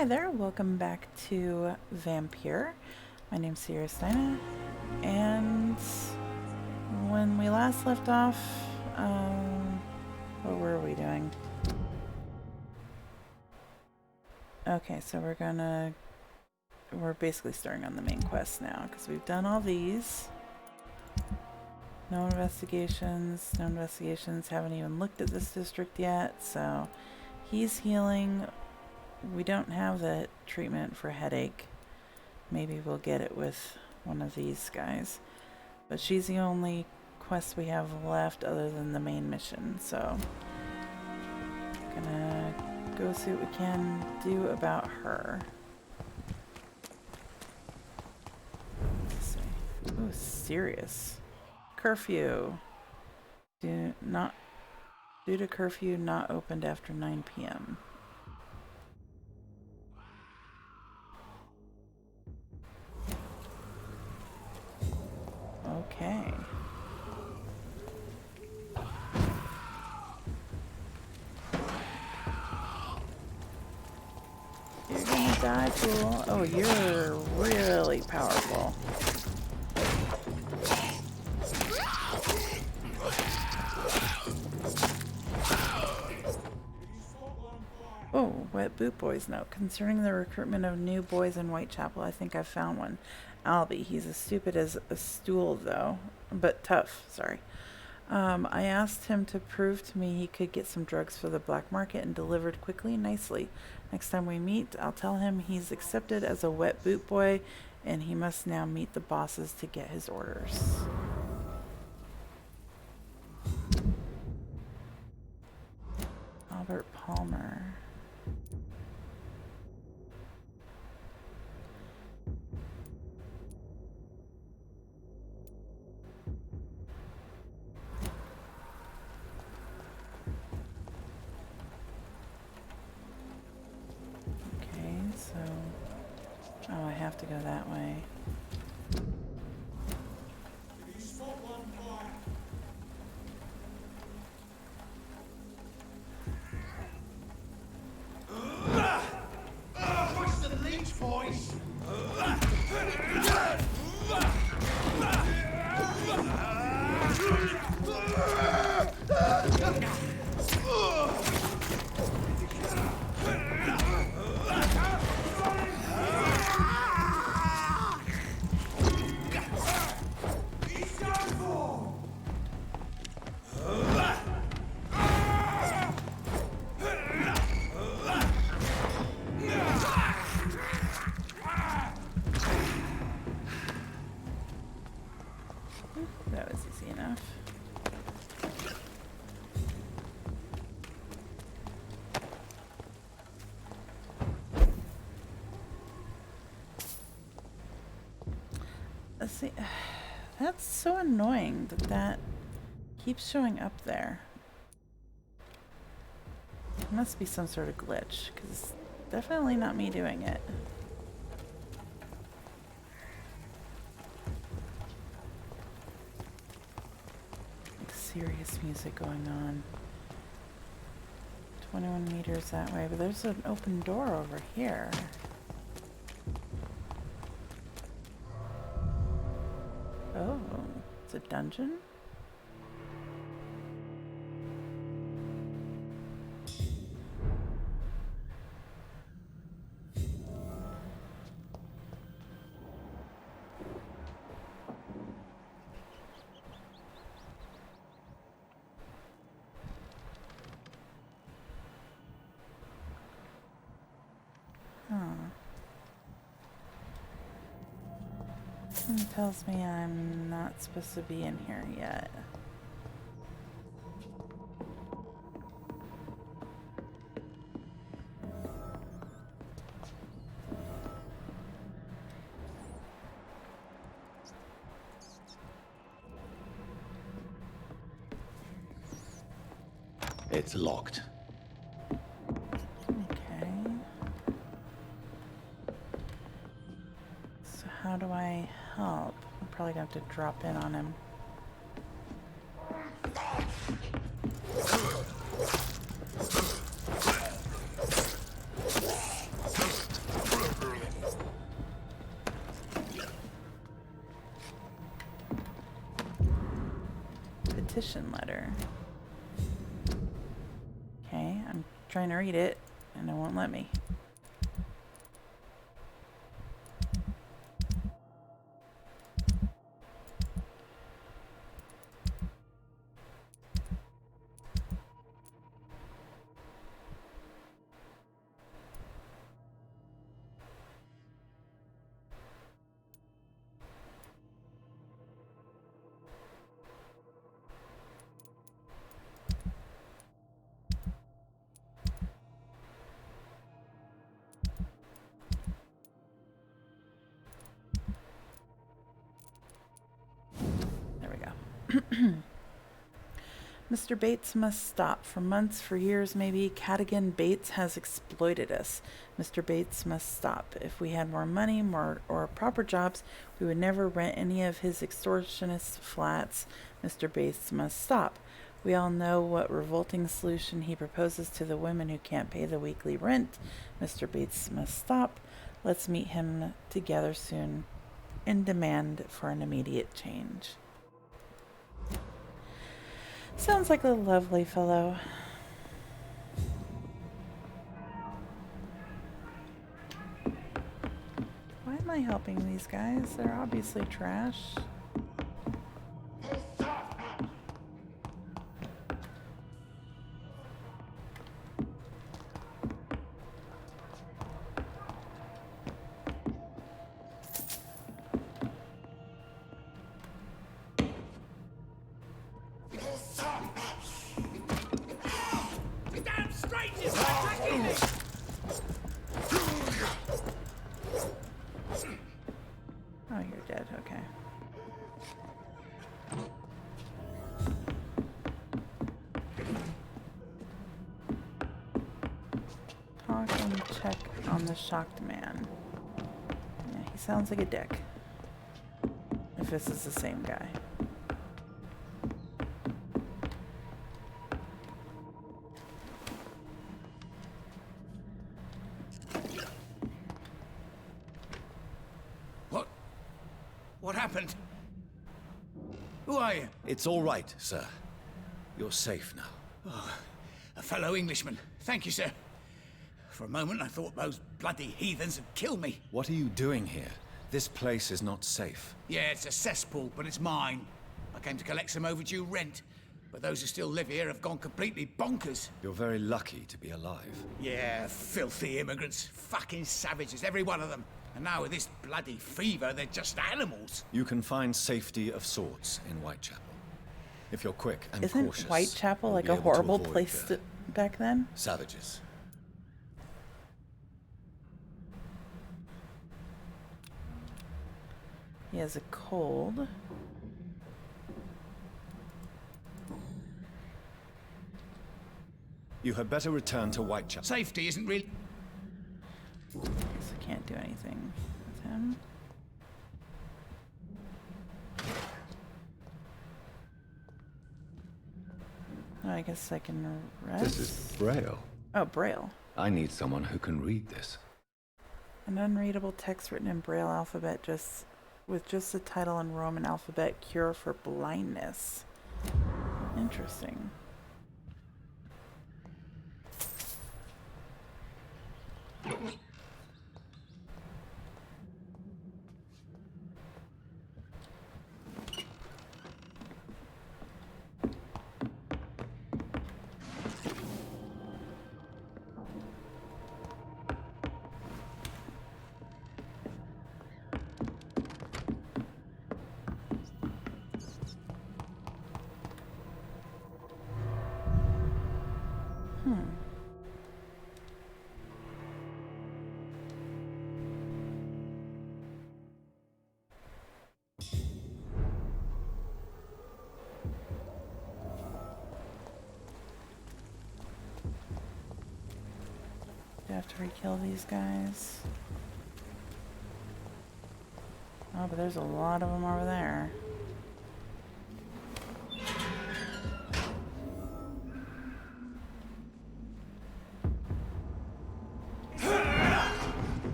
Hi there, welcome back to Vampyr. My name's Ciarasteina, and when we last left off, what were we doing? Okay, so we're basically starting on the main quest now, because we've done all these. No investigations, haven't even looked at this district yet, so he's healing. We don't have the treatment for headache. Maybe we'll get it with one of these guys. But she's the only quest we have left other than the main mission, so gonna go see what we can do about her. Let's see. Ooh, serious. Curfew. Due to curfew, not opened after 9 p.m. Okay. You're gonna die, fool. Oh, you're really powerful. Oh, Wet Boot Boys note. Concerning the recruitment of new boys in Whitechapel, I think I've found one. Albie. He's as stupid as a stool, though. But tough, sorry. I asked him to prove to me he could get some drugs for the black market and delivered quickly and nicely. Next time we meet, I'll tell him he's accepted as a Wet Boot Boy, and he must now meet the bosses to get his orders. Albert Palmer. Oh, I have to go that way. What's the leech, boys? That was easy enough. Let's see. That's so annoying that keeps showing up there. It must be some sort of glitch, because it's definitely not me doing it. Serious music going on. 21 meters that way, but there's an open door over here. Oh, it's a dungeon? Something tells me I'm not supposed to be in here yet. It's locked. How do I help? I'm probably gonna have to drop in on him. petition letter. Okay, I'm trying to read it, and it won't let me. Mr. Bates must stop. For months, for years maybe, Cadigan Bates has exploited us. Mr. Bates must stop. If we had more money, or proper jobs, we would never rent any of his extortionist flats. Mr. Bates must stop. We all know what revolting solution he proposes to the women who can't pay the weekly rent. Mr. Bates must stop. Let's meet him together soon and demand for an immediate change. Sounds like a lovely fellow. Why am I helping these guys? They're obviously trash. Oh, you're dead. Okay. Talk and check on the shocked man. Yeah, he sounds like a dick. If this is the same guy. What happened? Who are you? It's all right, sir. You're safe now. Oh, a fellow Englishman. Thank you, sir. For a moment, I thought those bloody heathens had killed me. What are you doing here? This place is not safe. Yeah, it's a cesspool, but it's mine. I came to collect some overdue rent, but those who still live here have gone completely bonkers. You're very lucky to be alive. Yeah, filthy immigrants. Fucking savages, every one of them. And now with this bloody fever, they're just animals. You can find safety of sorts in Whitechapel. If you're quick and Isn't cautious. Whitechapel you'll like be a able to horrible avoid place the back then? savages. He has a cold. You had better return to Whitechapel. Safety isn't really... So I can't do anything with him. Oh, I guess I can rest. This is Braille. Oh, Braille. I need someone who can read this. An unreadable text written in Braille alphabet with just the title in Roman alphabet, Cure for Blindness. Interesting. Do I have to re-kill these guys? Oh, but there's a lot of them over there.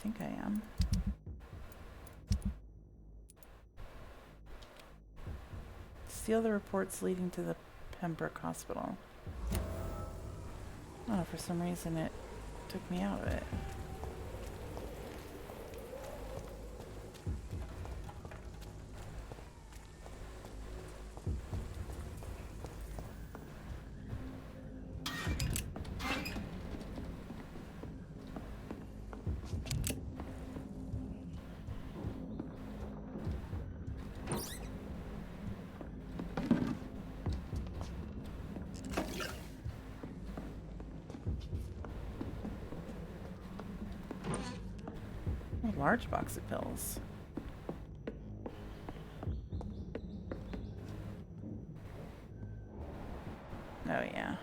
think I am. Steal the reports leading to the Pembroke Hospital. Oh, for some reason it took me out of it. A large box of pills. Oh yeah.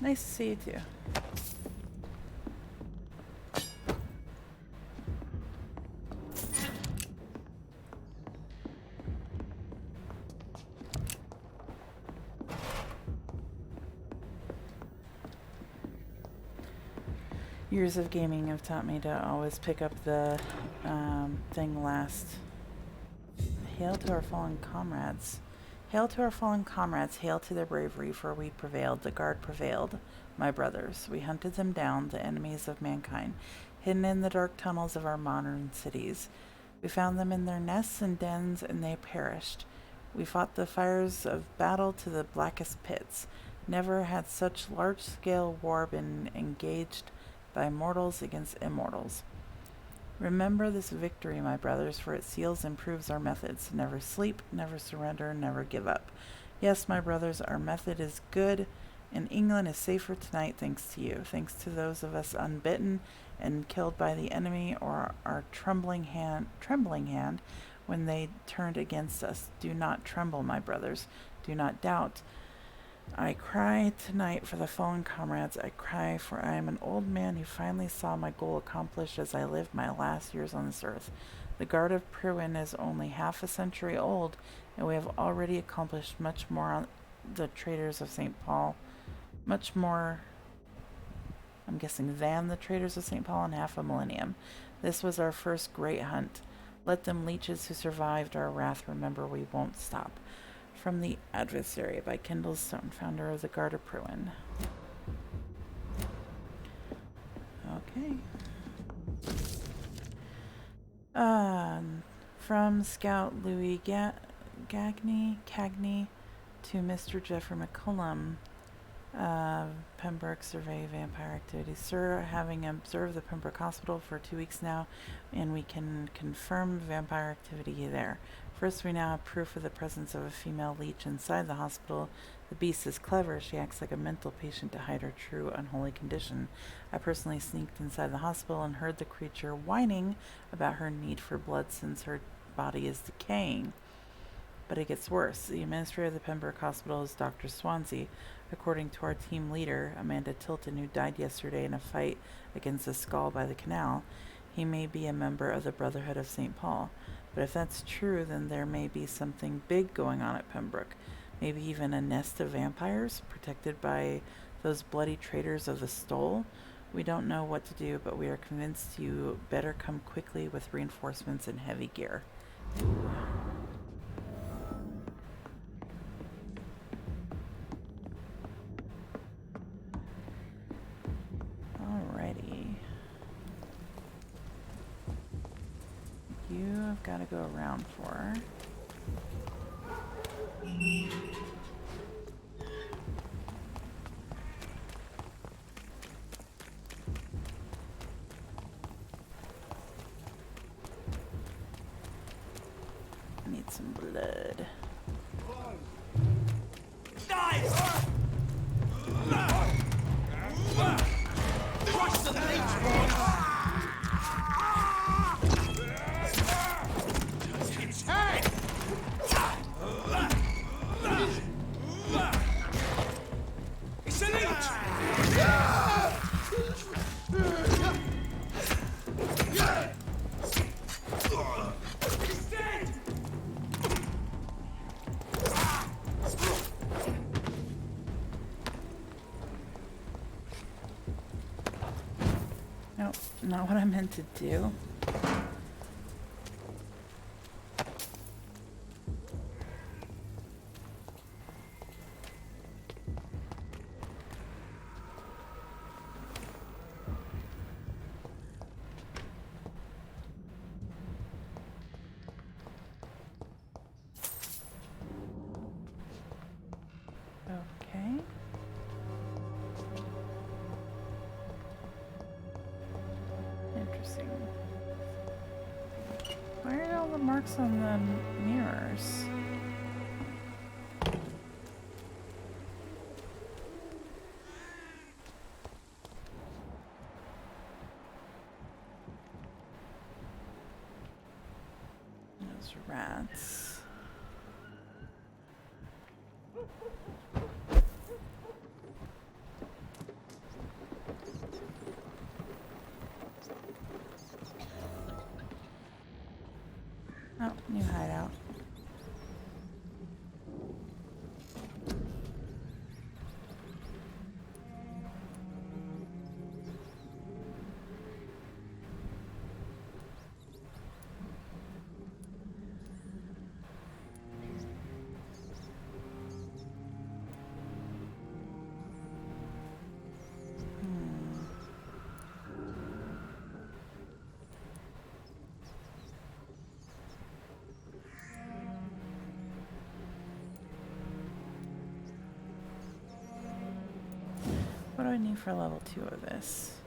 Nice to see you too. Years of gaming have taught me to always pick up the thing last. Hail to our fallen comrades. Hail to our fallen comrades, hail to their bravery, for we prevailed, the guard prevailed, my brothers. We hunted them down, the enemies of mankind, hidden in the dark tunnels of our modern cities. We found them in their nests and dens, and they perished. We fought the fires of battle to the blackest pits. Never had such large-scale war been engaged by mortals against immortals. Remember this victory, my brothers, for it seals and proves our methods. Never sleep, never surrender, never give up. Yes, my brothers, our method is good, and England is safer tonight thanks to you. Thanks to those of us unbitten and killed by the enemy, or our trembling hand when they turned against us. Do not tremble, my brothers. Do not doubt. I cry tonight for the fallen comrades. I cry for I am an old man who finally saw my goal accomplished as I lived my last years on this earth. The Guard of Pruin is only half a century old, and we have already accomplished much more on the traitors of St. Paul. Much more, I'm guessing, than the traitors of St. Paul in half a millennium. This was our first great hunt. Let them leeches who survived our wrath remember we won't stop. From the Adversary by Kendall Stone, founder of the Guard of Pruin. Okay. From Scout Louis Cagney to Mr. Jeffrey McCullum. Pembroke survey vampire activity. Sir, having observed the Pembroke Hospital for 2 weeks now, and we can confirm vampire activity there. First, we now have proof of the presence of a female leech inside the hospital. The beast is clever. She acts like a mental patient to hide her true unholy condition. I personally sneaked inside the hospital and heard the creature whining about her need for blood since her body is decaying. But it gets worse. The administrator of the Pembroke Hospital is Dr. Swansea, according to our team leader, Amanda Tilton, who died yesterday in a fight against a skull by the canal. He may be a member of the Brotherhood of St. Paul. But if that's true, then there may be something big going on at Pembroke. Maybe even a nest of vampires protected by those bloody traitors of the Stole. We don't know what to do, but we are convinced you better come quickly with reinforcements and heavy gear. Ooh. Alrighty. You have got to go around for. I need some blood. not what I meant to do. Okay. Interesting. Why are all the marks on the mirrors? Those rats. Oh, new hideout. What do I need for level 2 of this?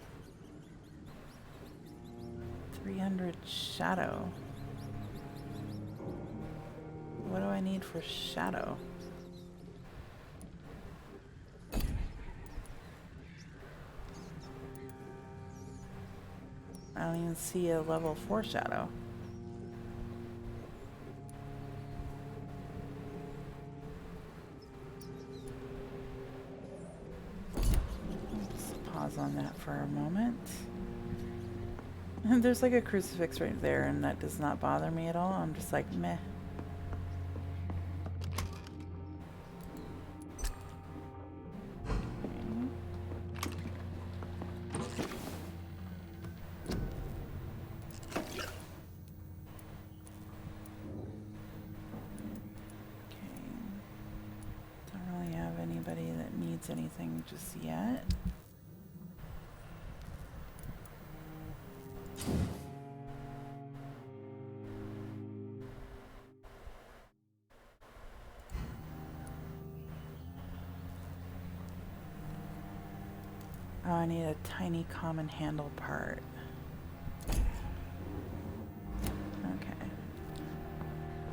300 shadow. What do I need for shadow? I don't even see a level 4 shadow. Pause on that for a moment. There's like a crucifix right there, and that does not bother me at all. I'm just like, meh. Don't really have anybody that needs anything just yet. Oh, I need a tiny common handle part. Okay.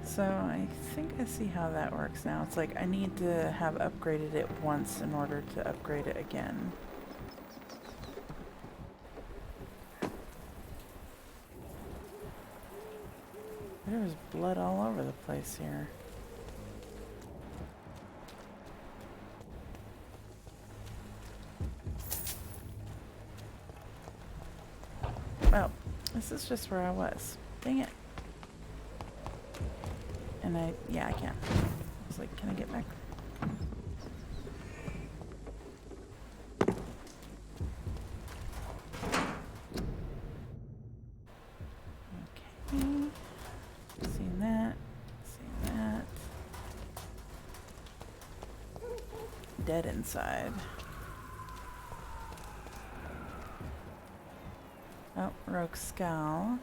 So I think I see how that works now. It's like I need to have upgraded it once in order to upgrade it again. There's blood all over the place here. Well, this is just where I was. Dang it. And yeah, I can't. I was like, can I get back? Okay. Seen that. Seen that. Dead inside. Oh, Rogue Scowl.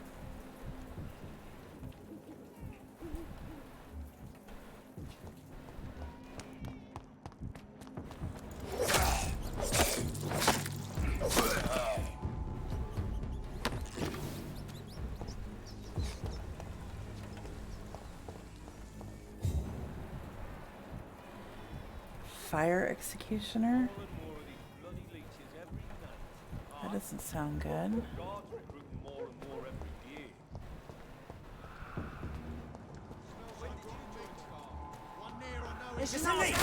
Fire Executioner? That doesn't sound good. It's a leak!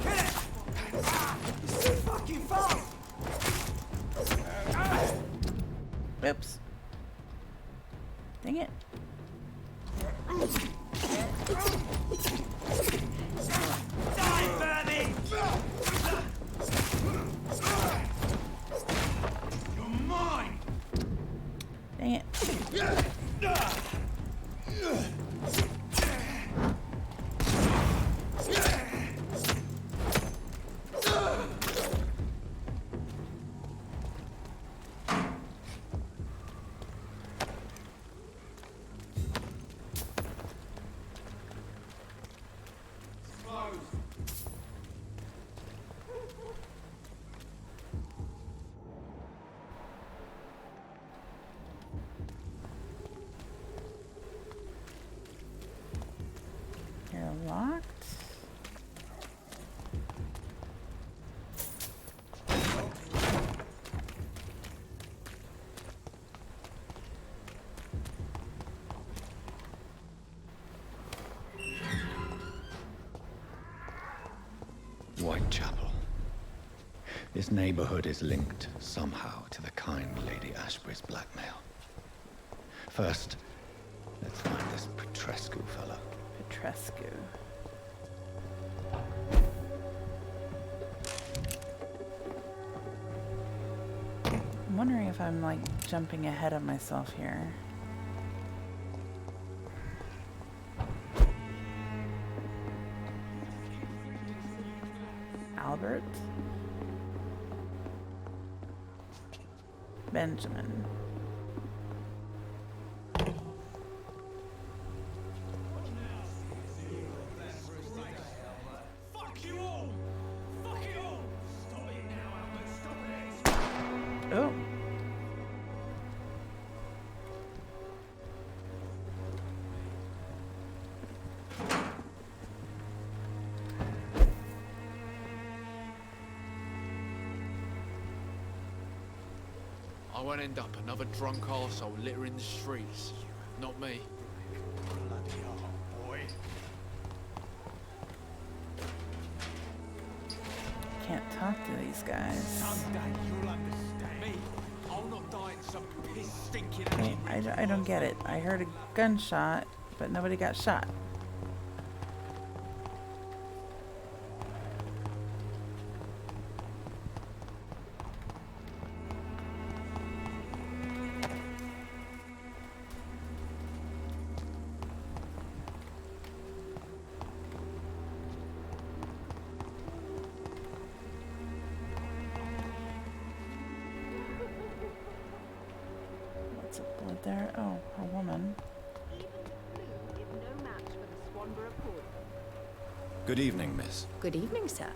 Kill it! It's too fucking far! Oops. Dang it. Die, Bernie! You're mine! Dang it. You're locked. Whitechapel. This neighborhood is linked somehow to the kind Lady Ashbury's blackmail. First, let's find this Petrescu fella. Petrescu. I'm wondering if I'm like jumping ahead of myself here. Albert? Benjamin. Oh. I won't end up another drunk arsehole littering the streets. Not me. Bloody hell, boy. Can't talk to these guys. Someday you'll understand. Me? I'll not die in some piss stinking Wait, I don't get it. I heard a gunshot, but nobody got shot. What's up blood there? Oh, a woman. Good evening, miss. Good evening, sir.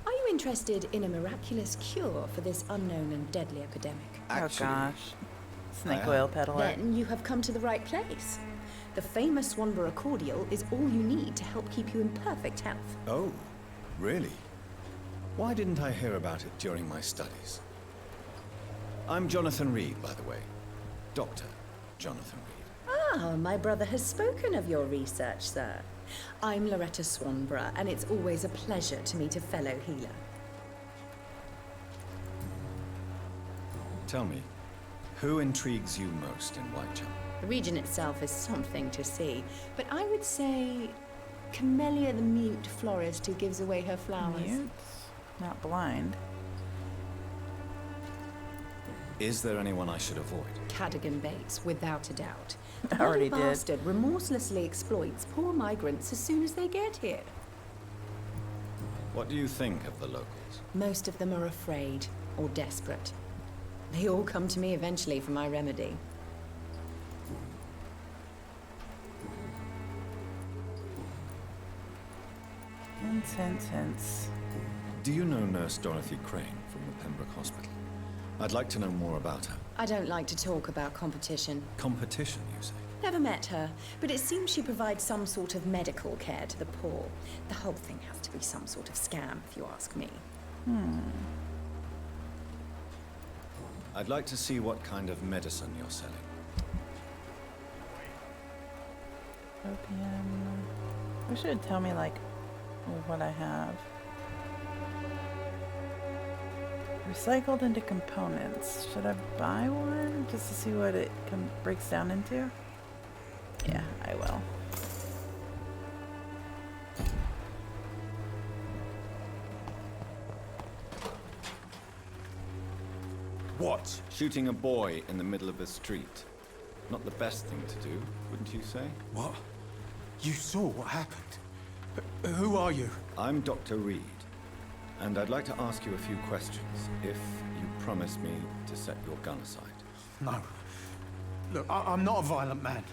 Are you interested in a miraculous cure for this unknown and deadly epidemic? Actually, Oh gosh. Snake I am. oil peddler. Then you have come to the right place. The famous Swanborough cordial is all you need to help keep you in perfect health. Oh, really? Why didn't I hear about it during my studies? I'm Jonathan Reed, by the way. Dr. Jonathan Reed. Ah, my brother has spoken of your research, sir. I'm Loretta Swanborough, and it's always a pleasure to meet a fellow healer. Tell me, who intrigues you most in Whitechapel? The region itself is something to see, but I would say Camellia the mute florist who gives away her flowers. Mute? Not blind. Is there anyone I should avoid? Cadogan Bates, without a doubt. The I already bloody did. bastard remorselessly exploits poor migrants as soon as they get here. What do you think of the locals? Most of them are afraid or desperate. They all come to me eventually for my remedy. Hints, hints, hints. Do you know Nurse Dorothy Crane from the Pembroke Hospital? I'd like to know more about her. I don't like to talk about competition. Competition, you say? Never met her, but it seems she provides some sort of medical care to the poor. The whole thing has to be some sort of scam, if you ask me. I'd like to see what kind of medicine you're selling. Opium. Wish it would tell me, like, what I have. Recycled into components. Should I buy one just to see what it breaks down into? Yeah, I will. What? Shooting a boy in the middle of the street. Not the best thing to do, wouldn't you say? What? You saw what happened. Who are you? I'm Dr. Reed, and I'd like to ask you a few questions, if you promise me to set your gun aside. No. Look, I'm not a violent man.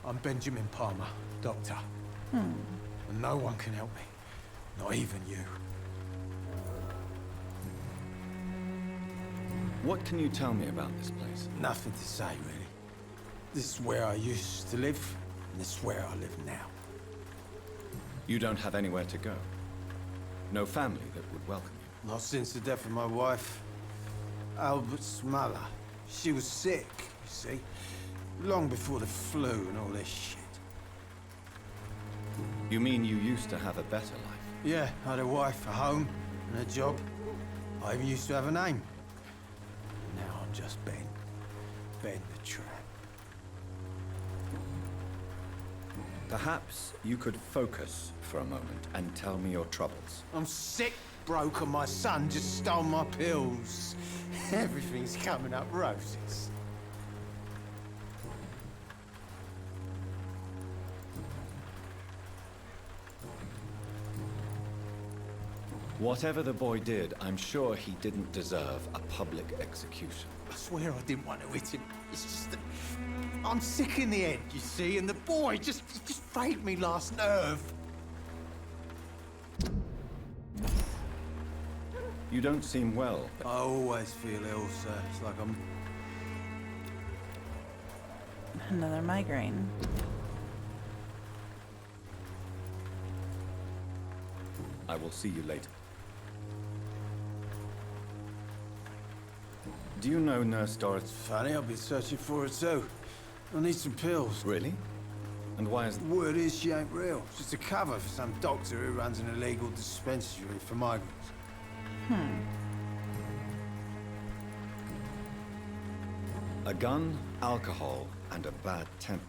I'm Benjamin Palmer, doctor. And no one can help me. Not even you. What can you tell me about this place? Nothing to say, really. This is where I used to live, and this is where I live now. You don't have anywhere to go? No family that would welcome you? Not since the death of my wife, Albert's mother. She was sick, you see. Long before the flu and all this shit. You mean you used to have a better life? Yeah, I had a wife, a home, and a job. I even used to have a name. Now I'm just Ben. Ben the Tramp. Perhaps you could focus for a moment and tell me your troubles. I'm sick, broke, and my son just stole my pills. Everything's coming up roses. Whatever the boy did, I'm sure he didn't deserve a public execution. I swear I didn't want to hit him. It's just that I'm sick in the head, you see, and the boy just frayed me last nerve. You don't seem well. I always feel ill, sir. It's like I'm... Another migraine. I will see you later. Do you know Nurse Dorothy? Funny, I've been searching for her too. I need some pills. Really? And why is... Word is she ain't real. Just a cover for some doctor who runs an illegal dispensary for migrants. A gun, alcohol, and a bad temper.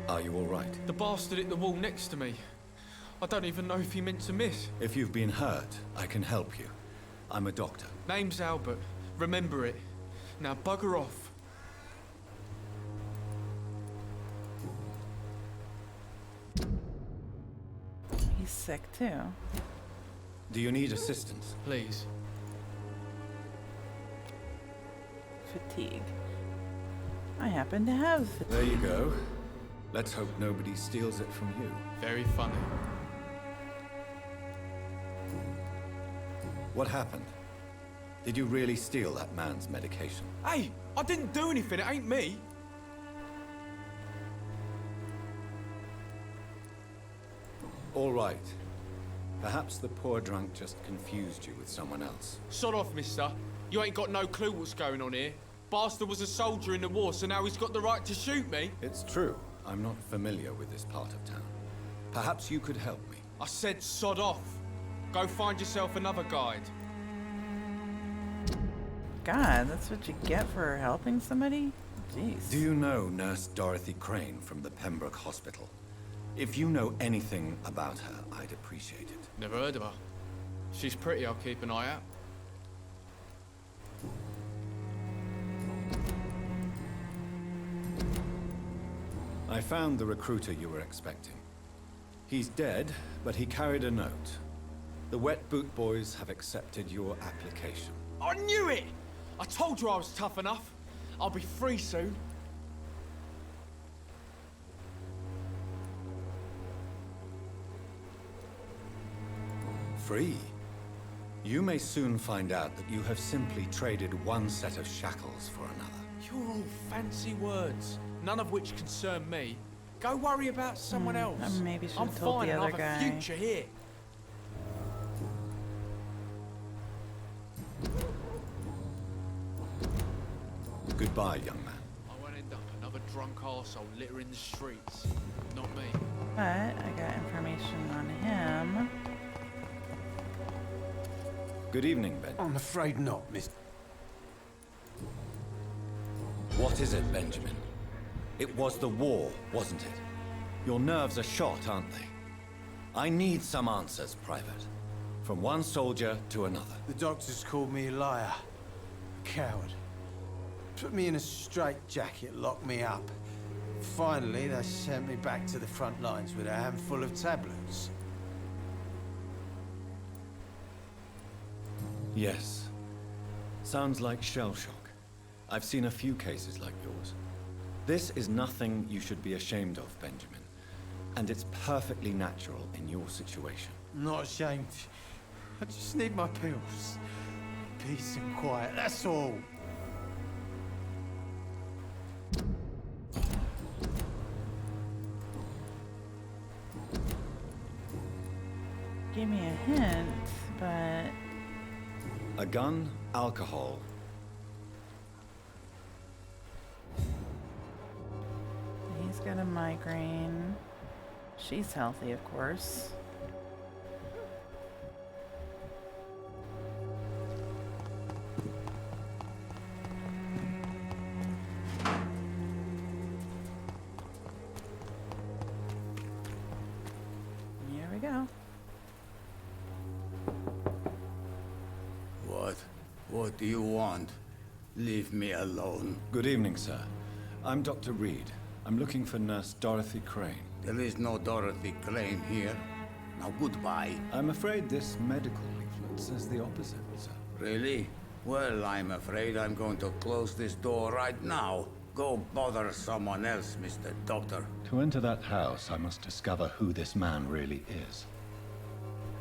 Are you all right? The bastard hit the wall next to me. I don't even know if he meant to miss. If you've been hurt, I can help you. I'm a doctor. Name's Albert. Remember it. Now bugger off. He's sick too. Do you need assistance? Please. Fatigue. I happen to have fatigue. There you go. Let's hope nobody steals it from you. Very funny. What happened? Did you really steal that man's medication? Hey, I didn't do anything. It ain't me. All right. Perhaps the poor drunk just confused you with someone else. Sod off, mister. You ain't got no clue what's going on here. Bastard was a soldier in the war, so now he's got the right to shoot me. It's true. I'm not familiar with this part of town. Perhaps you could help me. I said sod off. Go find yourself another guide. God, that's what you get for helping somebody? Jeez. Do you know Nurse Dorothy Crane from the Pembroke Hospital? If you know anything about her, I'd appreciate it. Never heard of her. She's pretty, I'll keep an eye out. I found the recruiter you were expecting. He's dead, but he carried a note. The Wet Boot Boys have accepted your application. I knew it! I told you I was tough enough. I'll be free soon. Free? You may soon find out that you have simply traded one set of shackles for another. You're all fancy words, none of which concern me. Go worry about someone else. I maybe should I'm have told fine the and other I've guy. a future here. Goodbye, young man. I won't end up another drunk arsehole littering the streets. Not me. But I got information on him. Good evening, Ben. I'm afraid not, Miss... What is it, Benjamin? It was the war, wasn't it? Your nerves are shot, aren't they? I need some answers, Private. From one soldier to another. The doctors called me a liar. A coward. Put me in a straitjacket, locked me up. Finally, they sent me back to the front lines with a handful of tablets. Yes. Sounds like shell shock. I've seen a few cases like yours. This is nothing you should be ashamed of, Benjamin. And it's perfectly natural in your situation. Not ashamed. I just need my pills. Peace and quiet, that's all. Give me a hint, but A gun, alcohol. he's got a migraine. She's healthy, of course. Here we go. What do you want? Leave me alone. Good evening, sir. I'm Dr. Reed. I'm looking for Nurse Dorothy Crane. There is no Dorothy Crane here. Now goodbye. I'm afraid this medical leaflet says the opposite, sir. Really? Well, I'm afraid I'm going to close this door right now. Go bother someone else, Mr. Doctor. To enter that house, I must discover who this man really is.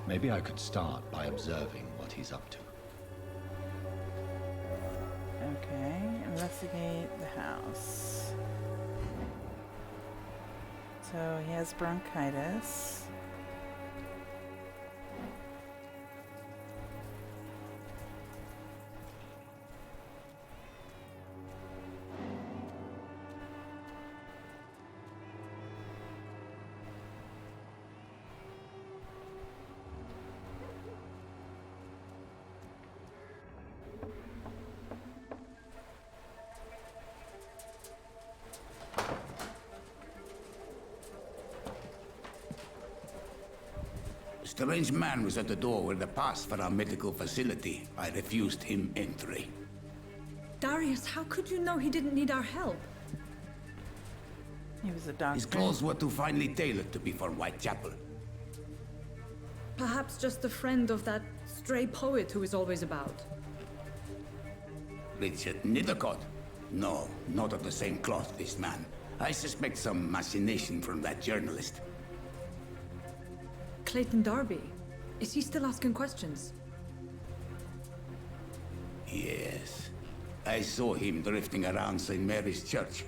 Maybe I could start by observing what he's up to. Okay, investigate the house. So he has bronchitis. A strange man was at the door with a pass for our medical facility. I refused him entry. Darius, how could you know he didn't need our help? He was a doctor. His clothes were too finely tailored to be for Whitechapel. Perhaps just a friend of that stray poet who is always about. Richard Nethercott? No, not of the same cloth, this man. I suspect some machination from that journalist. Clayton Darby. Is he still asking questions? Yes. I saw him drifting around St. Mary's Church.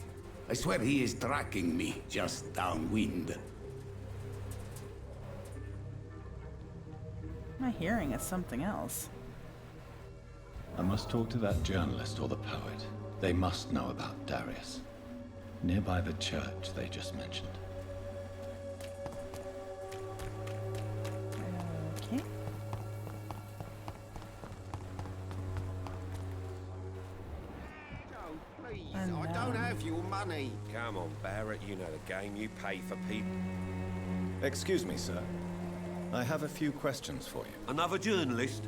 I swear he is tracking me just downwind. My hearing is something else. I must talk to that journalist or the poet. They must know about Darius. Nearby the church they just mentioned. Okay. Please, And I don't have your money. Come on, Barrett, you know the game. You pay for people. Excuse me, sir. I have a few questions for you. Another journalist?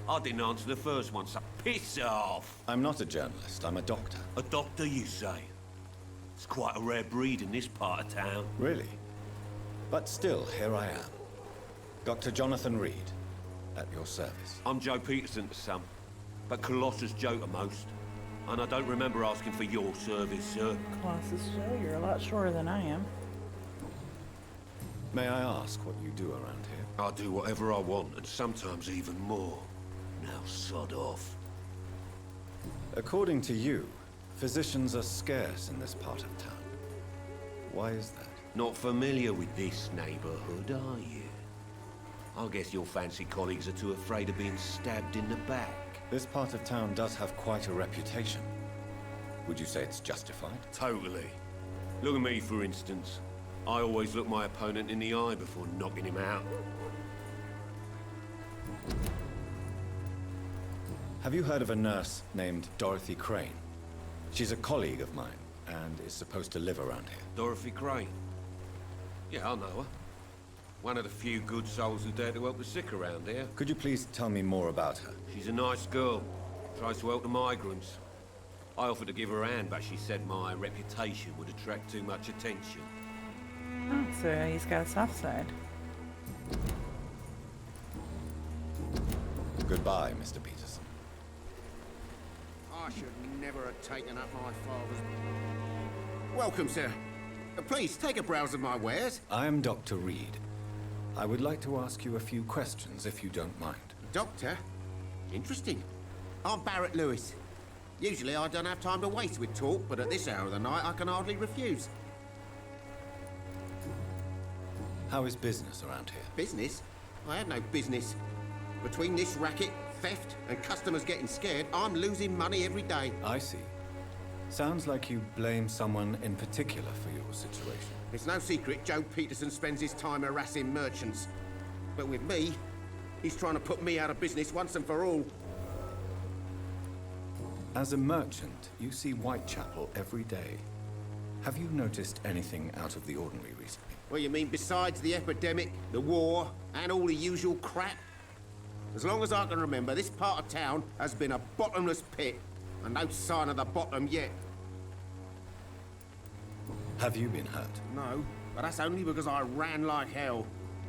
I didn't answer the first one, so piss off! I'm not a journalist, I'm a doctor. A doctor, you say? It's quite a rare breed in this part of town. Really? But still, here I am. Dr. Jonathan Reed, at your service. I'm Joe Peterson to some, but Colossus Joe to most. And I don't remember asking for your service, sir. Colossus Joe, you're a lot shorter than I am. May I ask what you do around here? I do whatever I want, and sometimes even more. Now sod off. According to you, physicians are scarce in this part of town. Why is that? Not familiar with this neighborhood, are you? I guess your fancy colleagues are too afraid of being stabbed in the back. This part of town does have quite a reputation. Would you say it's justified? Totally. Look at me, for instance. I always look my opponent in the eye before knocking him out. Have you heard of a nurse named Dorothy Crane? She's a colleague of mine, and is supposed to live around here. Dorothy Crane. Yeah, I know her. One of the few good souls who dare to help the sick around here. Could you please tell me more about her? She's a nice girl. Tries to help the migrants. I offered to give her a hand, but she said my reputation would attract too much attention. Oh, so he's got a soft side. Goodbye, Mr. Peterson. I should never have taken up my father's... Welcome, sir. Please, take a browse of my wares. I am Dr. Reed. I would like to ask you a few questions, if you don't mind. Doctor? Interesting. I'm Barrett Lewis. Usually I don't have time to waste with talk, but at this hour of the night I can hardly refuse. How is business around here? Business? I have no business. Between this racket, theft, and customers getting scared, I'm losing money every day. I see. Sounds like you blame someone in particular for your situation. It's no secret Joe Peterson spends his time harassing merchants. But with me, he's trying to put me out of business once and for all. As a merchant, you see Whitechapel every day. Have you noticed anything out of the ordinary recently? Well, you mean besides the epidemic, the war, and all the usual crap? As long as I can remember, this part of town has been a bottomless pit, and no sign of the bottom yet. Have you been hurt? No, but that's only because I ran like hell.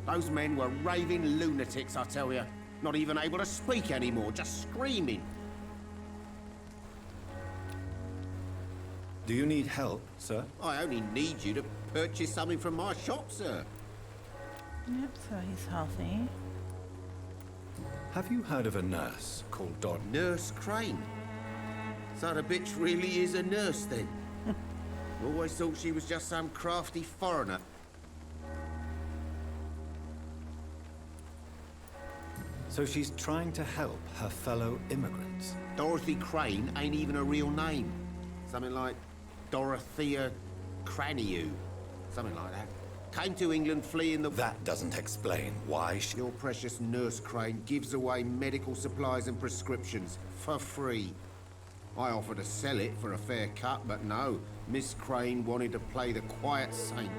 Those men were raving lunatics, I tell you. Not even able to speak anymore, just screaming. Do you need help, sir? I only need you to purchase something from my shop, sir. Yep, so he's healthy. Have you heard of a nurse called Dodd? Nurse Crane. So the bitch really is a nurse, then? Always thought she was just some crafty foreigner. So she's trying to help her fellow immigrants. Dorothy Crane ain't even a real name. Something like Dorothea Craniu. Something like that. Came to England fleeing the... That doesn't explain why she... Your precious Nurse Crane gives away medical supplies and prescriptions for free. I offered to sell it for a fair cut, but no. Miss Crane wanted to play the quiet saint.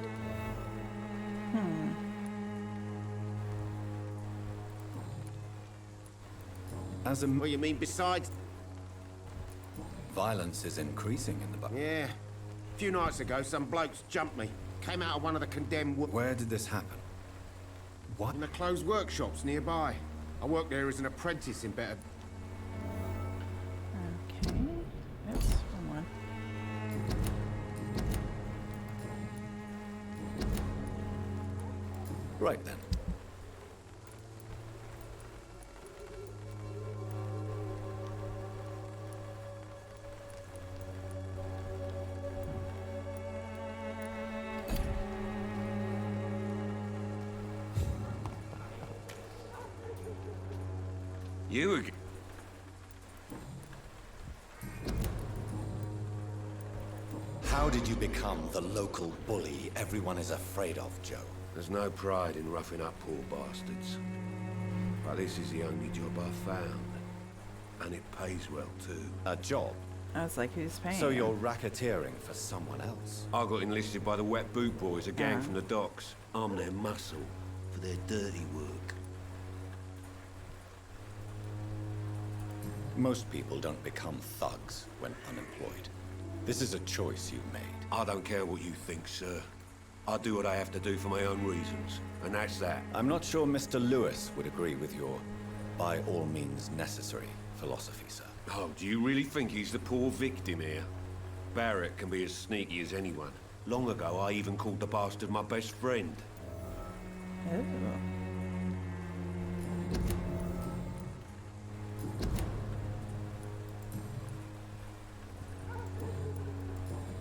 As a... What do you mean besides... Violence is increasing in the... Yeah. A few nights ago, some blokes jumped me. Came out of one of the condemned... Where did this happen? What? In the closed workshops nearby. I worked there as an apprentice in better... Okay. Oops, wrong one. Right then. You again? How did you become the local bully everyone is afraid of, Joe? There's no pride in roughing up poor bastards. But this is the only job I've found. And it pays well, too. A job? I was like, who's paying? So him? you're racketeering for someone else? I got enlisted by the Wet Boot Boys, a gang from the docks. I'm their muscle for their dirty work. Most people don't become thugs when unemployed. This is a choice you made. I don't care what you think, sir. I do what I have to do for my own reasons, and that's that. I'm not sure Mr. Lewis would agree with your by all means necessary philosophy, sir. Oh, do you really think he's the poor victim here? Barrett can be as sneaky as anyone. Long ago, I even called the bastard my best friend. Ooh.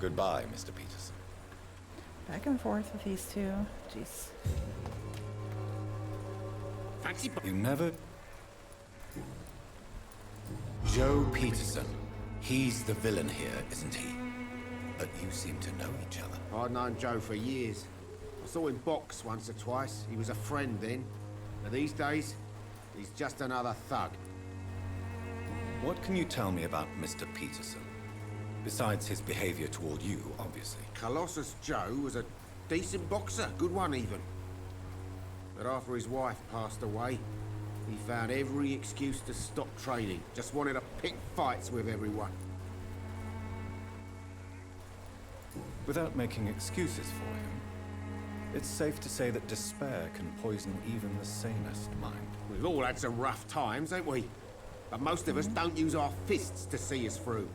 Goodbye, Mr. Peterson. Back and forth with these two. Jeez. Fancy... You never... Joe Peterson. He's the villain here, isn't he? But you seem to know each other. I'd known Joe for years. I saw him box once or twice. He was a friend then. But these days, he's just another thug. What can you tell me about Mr. Peterson? Besides his behavior toward you, obviously. Colossus Joe was a Decent boxer, good one even. But after his wife passed away, he found every excuse to stop training. Just wanted to pick fights with everyone. Without making excuses for him, it's safe to say that despair can poison even the sanest mind. We've all had some rough times, ain't we? But most of us don't use our fists to see us through.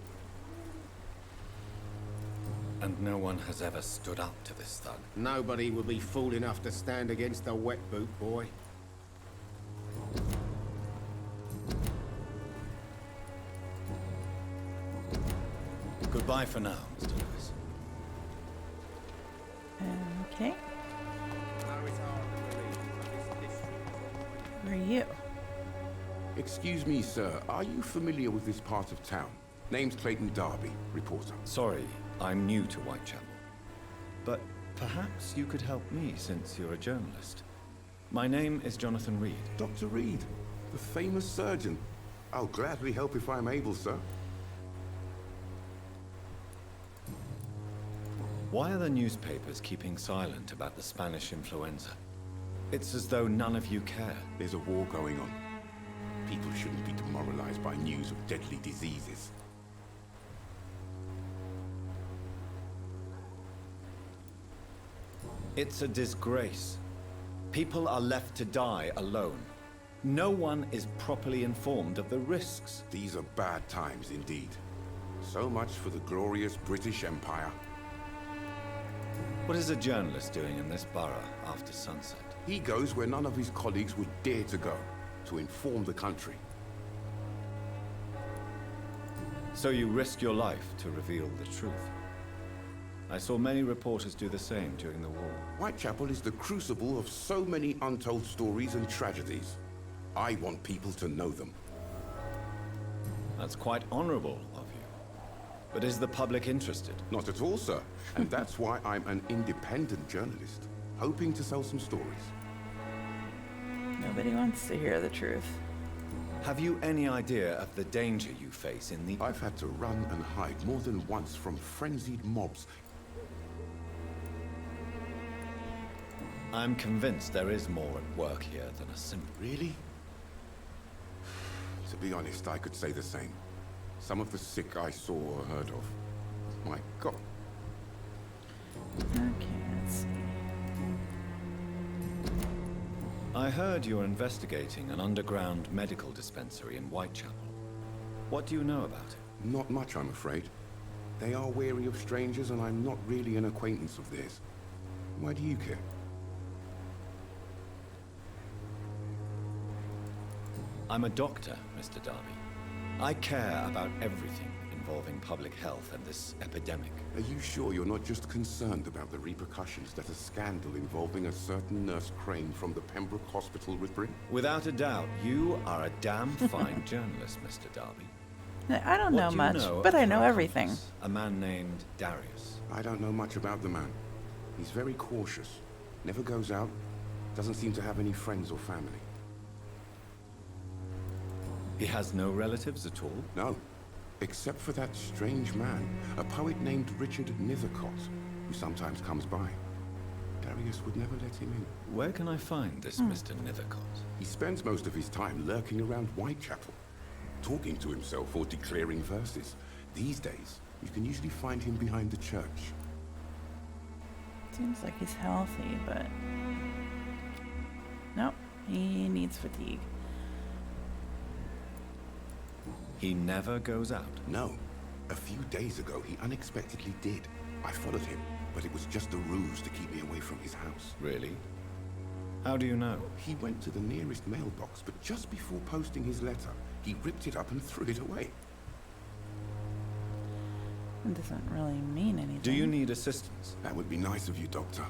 And no one has ever stood up to this thug. Nobody would be fool enough to stand against a wet boot boy. Goodbye for now, Mr. Lewis. Okay. Who are you? Excuse me, sir. Are you familiar with this part of town? Name's Clayton Darby, reporter. Sorry, I'm new to Whitechapel. But perhaps you could help me since you're a journalist. My name is Jonathan Reed. Dr. Reed, the famous surgeon. I'll gladly help if I'm able, sir. Why are the newspapers keeping silent about the Spanish influenza? It's as though none of you care. There's a war going on. People shouldn't be demoralized by news of deadly diseases. It's a disgrace. People are left to die alone. No one is properly informed of the risks. These are bad times indeed. So much for the glorious British Empire. What is a journalist doing in this borough after sunset? He goes where none of his colleagues would dare to go, to inform the country. So you risk your life to reveal the truth. I saw many reporters do the same during the war. Whitechapel is the crucible of so many untold stories and tragedies. I want people to know them. That's quite honorable of you. But is the public interested? Not at all, sir. And that's why I'm an independent journalist, hoping to sell some stories. Nobody wants to hear the truth. Have you any idea of the danger you face in the... I've had to run and hide more than once from frenzied mobs. I'm convinced there is more at work here than a simple... Really? To be honest, I could say the same. Some of the sick I saw or heard of. My God. Okay, let's see. I heard you're investigating an underground medical dispensary in Whitechapel. What do you know about it? Not much, I'm afraid. They are wary of strangers, and I'm not really an acquaintance of theirs. Why do you care? I'm a doctor, Mr. Darby. I care about everything involving public health and this epidemic. Are you sure you're not just concerned about the repercussions that a scandal involving a certain Nurse Crane from the Pembroke Hospital would bring? Without a doubt, you are a damn fine journalist, Mr. Darby. I don't know much, but I know everything. A man named Darius. I don't know much about the man. He's very cautious. Never goes out. Doesn't seem to have any friends or family. He has no relatives at all? No. Except for that strange man, a poet named Richard Nethercott, who sometimes comes by. Darius would never let him in. Where can I find this Mr. Nethercott? He spends most of his time lurking around Whitechapel, talking to himself or declaring verses. These days, you can usually find him behind the church. Seems like he's healthy, but... Nope, he needs fatigue. He never goes out? No. A few days ago, he unexpectedly did. I followed him, but it was just a ruse to keep me away from his house. Really? How do you know? He went to the nearest mailbox, but just before posting his letter, he ripped it up and threw it away. It doesn't really mean anything. Do you need assistance? That would be nice of you, Doctor.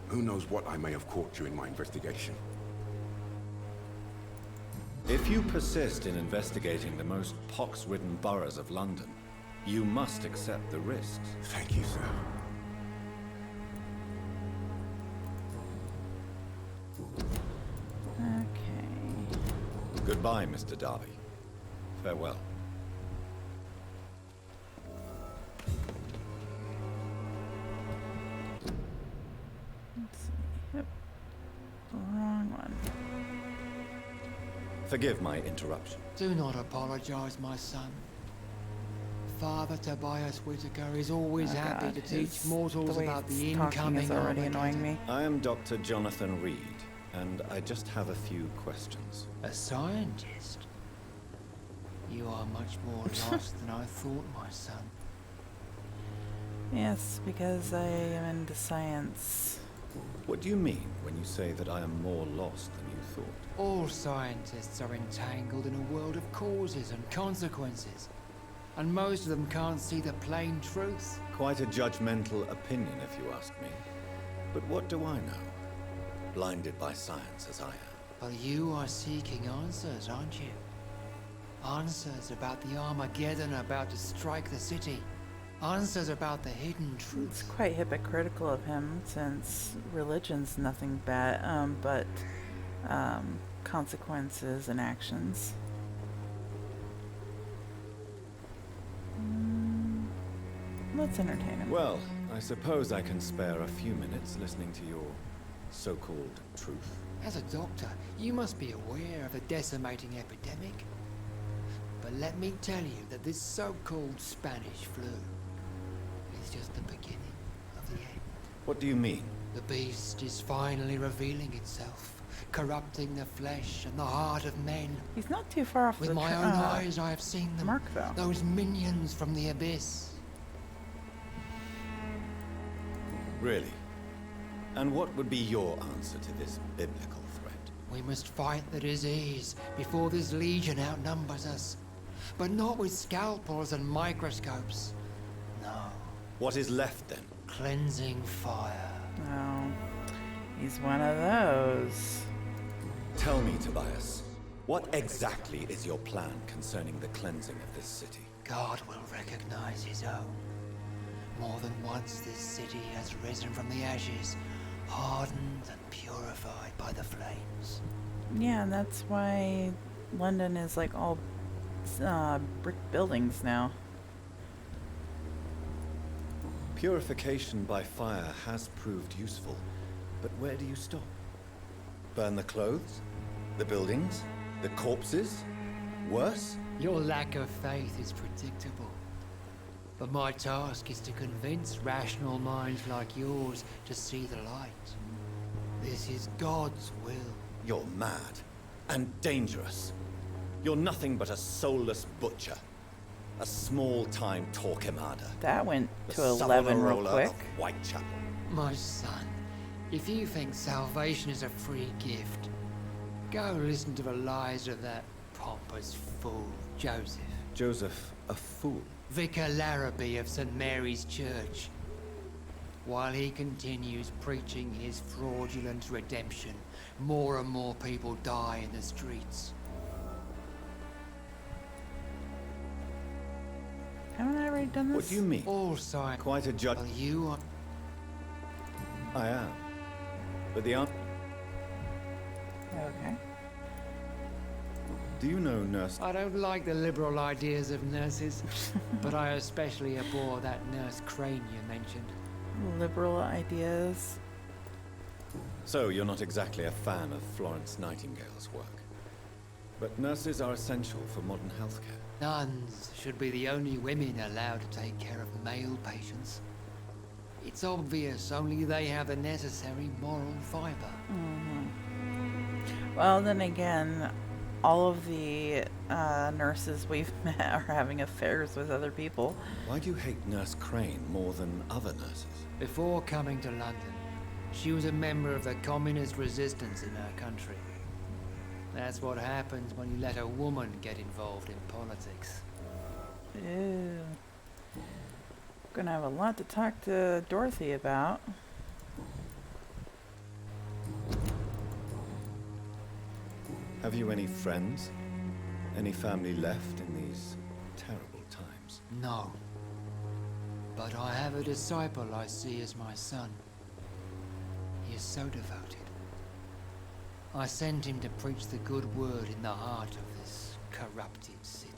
Who knows what I may have caught during my investigation. If you persist in investigating the most pox-ridden boroughs of London, you must accept the risks. Thank you, sir. Okay. Goodbye, Mr. Darby. Farewell. Forgive my interruption. Do not apologize, my son. Father Tobias Whitaker is always happy to teach mortals about the incoming already annoying me. I am Dr. Jonathan Reed, and I just have a few questions. A scientist? You are much more lost than I thought, my son. Yes, because I am into science. What do you mean when you say that I am more lost than you thought? All scientists are entangled in a world of causes and consequences. And most of them can't see the plain truth. Quite a judgmental opinion, if you ask me. But what do I know? Blinded by science as I am. But you are seeking answers, aren't you? Answers about the Armageddon about to strike the city. Answers about the hidden truth. It's quite hypocritical of him, since religion's nothing bad, but consequences and actions. Let's entertain him. Well, I suppose I can spare a few minutes listening to your so-called truth. As a doctor, you must be aware of the decimating epidemic. But let me tell you that this so-called Spanish flu is just the beginning of the end. What do you mean? The beast is finally revealing itself, corrupting the flesh and the heart of men. He's not too far off With the my own eyes, I have seen them. mark, though. Those minions from the abyss. Really? And what would be your answer to this biblical threat? We must fight the disease before this legion outnumbers us. But not with scalpels and microscopes. No. What is left then? Cleansing fire. Oh, he's one of those. Tell me, Tobias, what exactly is your plan concerning the cleansing of this city? God will recognize his own. More than once this city has risen from the ashes, hardened and purified by the flames. Yeah, and that's why London is like all brick buildings now. Purification by fire has proved useful, but where do you stop? Burn the clothes? The buildings? The corpses? Worse? Your lack of faith is predictable. But my task is to convince rational minds like yours to see the light. This is God's will. You're mad. And dangerous. You're nothing but a soulless butcher. A small-time Torquemada. That went The to 11 real Savonarola quick. of Whitechapel. My son, if you think salvation is a free gift, go listen to the lies of that pompous fool, Joseph. Joseph, a fool. Vicar Larrabee of St. Mary's Church. While he continues preaching his fraudulent redemption, more and more people die in the streets. Haven't I already done this? What do you mean? All signs. Quite a judge. Well, you are. I am. But the Okay. Do you know Nurse? I don't like the liberal ideas of nurses, but I especially abhor that Nurse Crane you mentioned. Liberal ideas. So you're not exactly a fan of Florence Nightingale's work. But nurses are essential for modern healthcare. Nuns should be the only women allowed to take care of male patients. It's obvious only they have the necessary moral fiber. Well, then again, all of the nurses we've met are having affairs with other people. Why do you hate Nurse Crane more than other nurses? Before coming to London, she was a member of the communist resistance in her country. That's what happens when you let a woman get involved in politics. Ew. Gonna have a lot to talk to Dorothy about. Have you any friends? Any family left in these terrible times? No. But I have a disciple I see as my son. He is so devoted. I sent him to preach the good word in the heart of this corrupted city.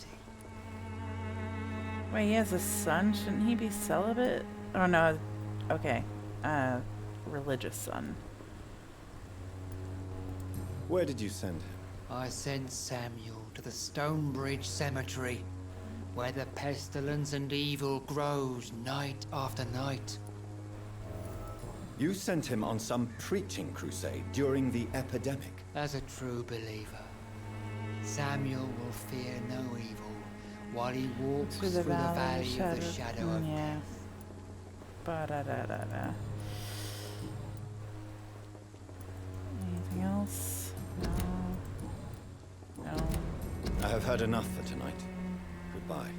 Wait, he has a son? Shouldn't he be celibate? Oh no, okay. Religious son. Where did you send him? I sent Samuel to the Stonebridge Cemetery, where the pestilence and evil grows night after night. You sent him on some preaching crusade during the epidemic. As a true believer, Samuel will fear no evil while he walks through the valley of the shadow of yeah. Ba-da-da-da-da. Anything else? No. No. I have heard enough for tonight. Goodbye.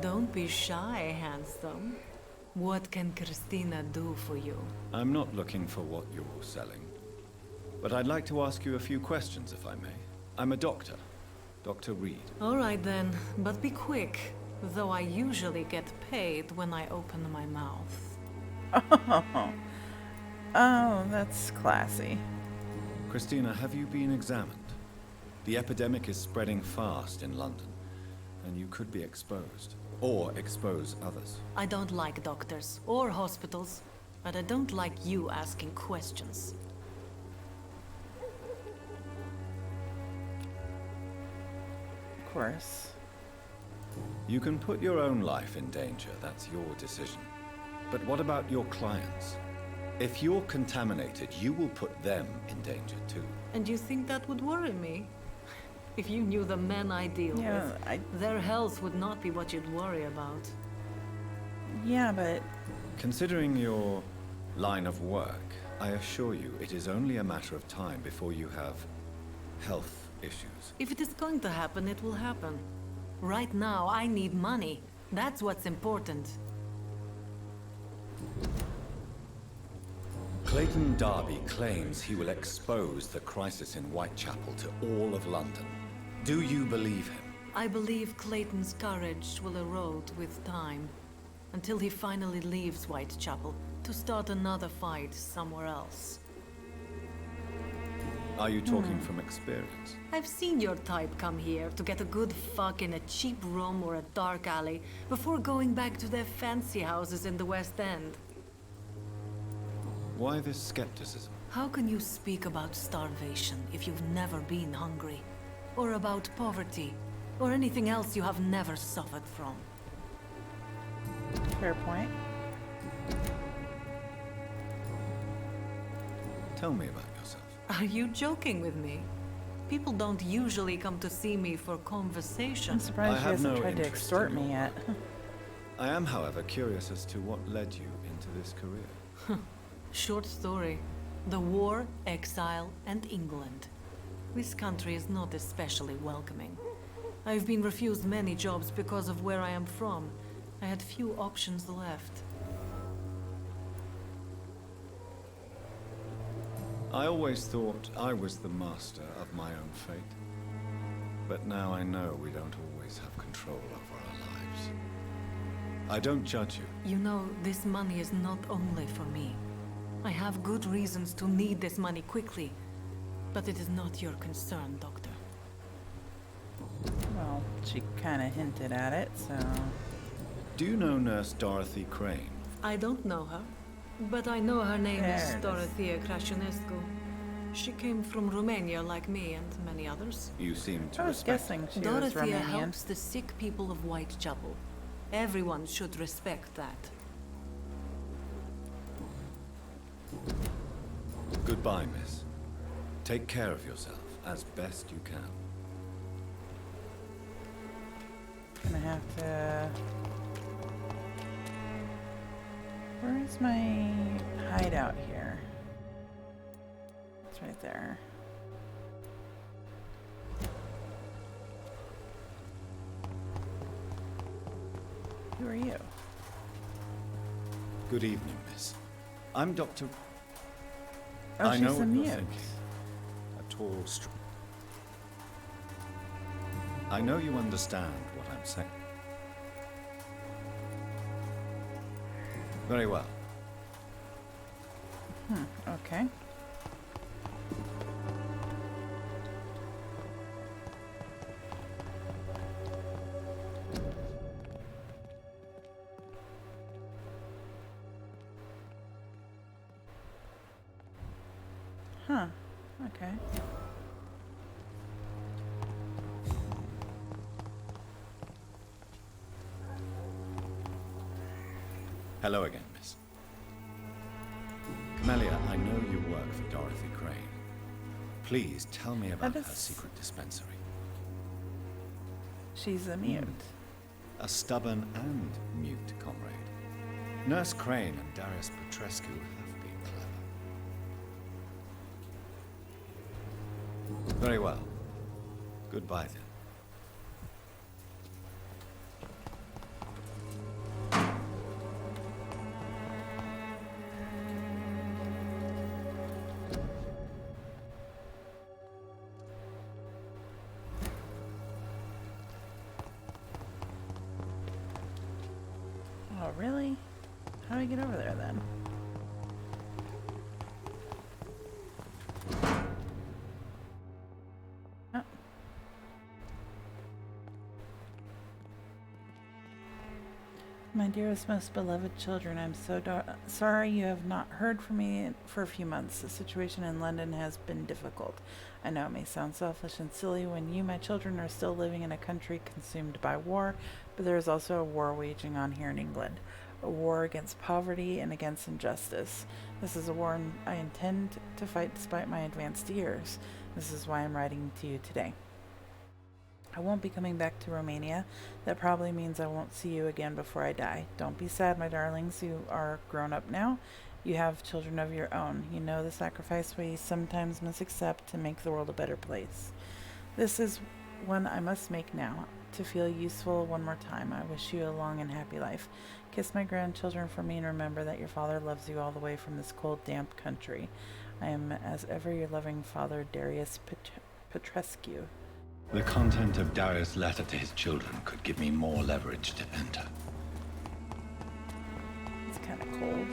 Don't be shy, handsome. What can Christina do for you? I'm not looking for what you're selling. But I'd like to ask you a few questions, if I may. I'm a doctor. Dr. Reed. All right then, but be quick. Though I usually get paid when I open my mouth. Oh, that's classy. Christina, have you been examined? The epidemic is spreading fast in London, and you could be exposed. Or expose others. I don't like doctors or hospitals, but I don't like you asking questions. Of course. You can put your own life in danger, that's your decision. But what about your clients? If you're contaminated, you will put them in danger too. And you think that would worry me? If you knew the men I deal with, their health would not be what you'd worry about. Yeah, but... Considering your line of work, I assure you it is only a matter of time before you have health issues. If it is going to happen, it will happen. Right now, I need money. That's what's important. Clayton Darby claims he will expose the crisis in Whitechapel to all of London. Do you believe him? I believe Clayton's courage will erode with time, until he finally leaves Whitechapel to start another fight somewhere else. Are you talking from experience? I've seen your type come here to get a good fuck in a cheap room or a dark alley before going back to their fancy houses in the West End. Why this skepticism? How can you speak about starvation if you've never been hungry? Or about poverty? Or anything else you have never suffered from? Fair point. Tell me about yourself. Are you joking with me? People don't usually come to see me for conversation. I'm surprised she hasn't tried to extort me yet. I am, however, curious as to what led you into this career. Short story. The war, exile, and England. This country is not especially welcoming. I've been refused many jobs because of where I am from. I had few options left. I always thought I was the master of my own fate. But now I know we don't always have control over our lives. I don't judge you. You know, this money is not only for me. I have good reasons to need this money quickly. But it is not your concern, Doctor. Well, she kind of hinted at it, so... Do you know Nurse Dorothy Crane? I don't know her, but I know her name is There it is. Dorothea Crasionescu. She came from Romania like me and many others. You seem to I was respect guessing she was Dorothea Romanian. helps the sick people of Whitechapel. Everyone should respect that. Goodbye, miss. Take care of yourself as best you can. Gonna have to... Where's my hideout here? It's right there. Who are you? Good evening, miss. I'm Dr. Oh, I she's know a what you're mute. thinking. A tall, I know you understand what I'm saying. Very well. Okay. Huh. Okay. Hello again, miss. Camellia, I know you work for Dorothy Crane. Please tell me about her secret dispensary. She's a mute. A stubborn and mute comrade. Nurse Crane and Darius Petrescu have been clever. Very well. Goodbye then. Oh, really? How do I get over there then? Oh. My dearest, most beloved children, I'm so sorry you have not heard from me for a few months. The situation in London has been difficult. I know it may sound selfish and silly when you, my children, are still living in a country consumed by war, but there is also a war waging on here in England. A war against poverty and against injustice. This is a war I intend to fight despite my advanced years. This is why I'm writing to you today. I won't be coming back to Romania. That probably means I won't see you again before I die. Don't be sad, my darlings. You are grown up now. You have children of your own. You know the sacrifice we sometimes must accept to make the world a better place. This is one I must make now, to feel useful one more time. I wish you a long and happy life. Kiss my grandchildren for me and remember that your father loves you all the way from this cold, damp country. I am, as ever, your loving father, Darius Petrescu. The content of Darius' letter to his children could give me more leverage to enter. It's kind of cold.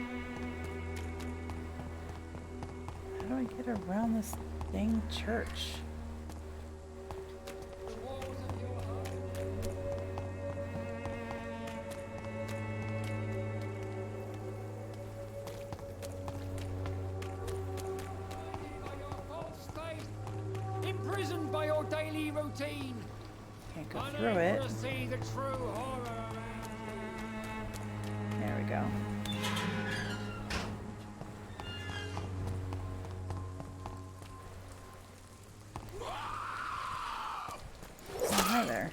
How do I get around this dang church? Imprisoned by your daily routine. Can't go through it. To see the true horror. There we go. Oh, hi there.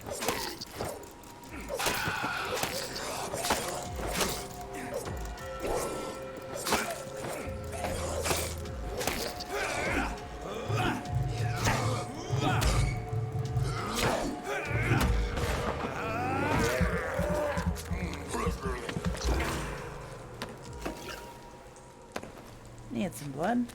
Need some blood.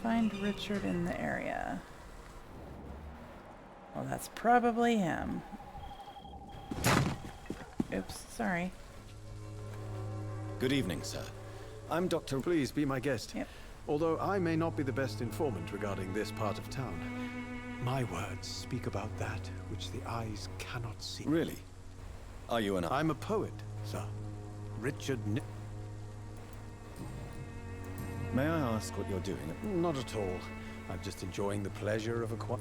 Find Richard in the area. Well, that's probably him. Oops, sorry. Good evening, sir. I'm Dr. Please be my guest. Yep. Although I may not be the best informant regarding this part of town, my words speak about that which the eyes cannot see. Really? Are you an... I'm a poet, sir. Richard May I ask what you're doing? Not at all. I'm just enjoying the pleasure of a quiet...